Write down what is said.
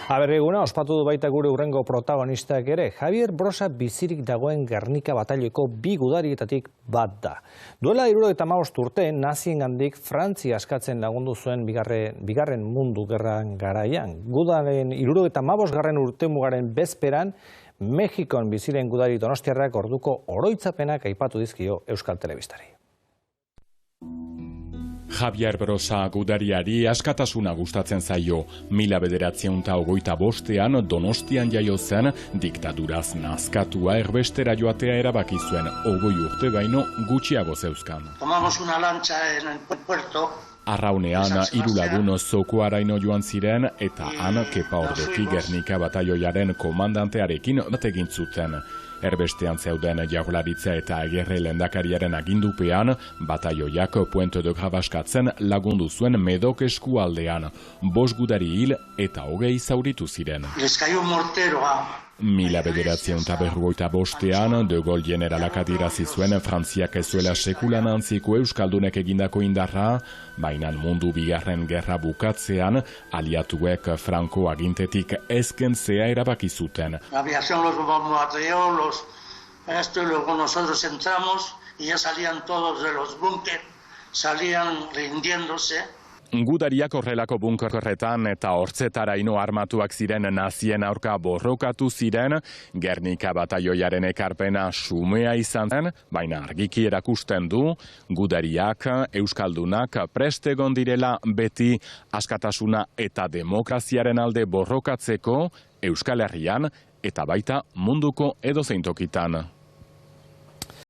Aberreguna ospatu du baita gure hurrengo protagonistak ere. Javier Brosa bizirik dagoen Gernika bataioko bi gudarietatik bat da. Duela 75 urte naziengandik Frantzia askatzen lagundu zuen bigarren mundu gerran garaian. Gudaren 75. urtemugaren bezperan Mexikon biziren gudari donostiarrak orduko oroitzapenak aipatu dizkio Euskal Telebistari. Javier Brosa gudariari askatasuna gustatzen zaio. 1925ean Donostian jaio zen, diktaduraz nazkatua erbestera joatea erabaki zuen, 20 urte baino gutxiago zeuzkan. Tomamos una lancha en el puerto. Arraunean 3 lagun Zokoaraino joan ziren eta han Kepa Ordeki Gernika bataioiaren komandantearekin bat egin zuten. Erbestean zeuden jaurlaritza eta Agerre lehendakariaren agindupean, bataioiak Puente de Gravaskatzen lagundu zuen Medok eskualdean. 5 gudari hil eta 20 zauritu ziren. Les cayó un mortero a 1955ean De Gaulle generalak adierazi zuen Frantziak ez zuela sekulan antziko euskaldunek egindako indarra, baina mundu bigarren gerra bukatzean aliatuek Franco agintetik ezkentzea erabaki zuten. la aviación los bombardeó, esto y luego nosotros entramos y ya salían todos de los búnker, salían rindiéndose. Gudariak horrelako bunkerretan eta hortzetaraino armatuak ziren nazien aurka borrokatu ziren, Gernika bataioiaren ekarpena xumea izan zen, baina argiki erakusten du, gudariak, euskaldunak prest egon direla beti askatasuna eta demokraziaren alde borrokatzeko Euskal Herrian eta baita munduko edozein tokitan.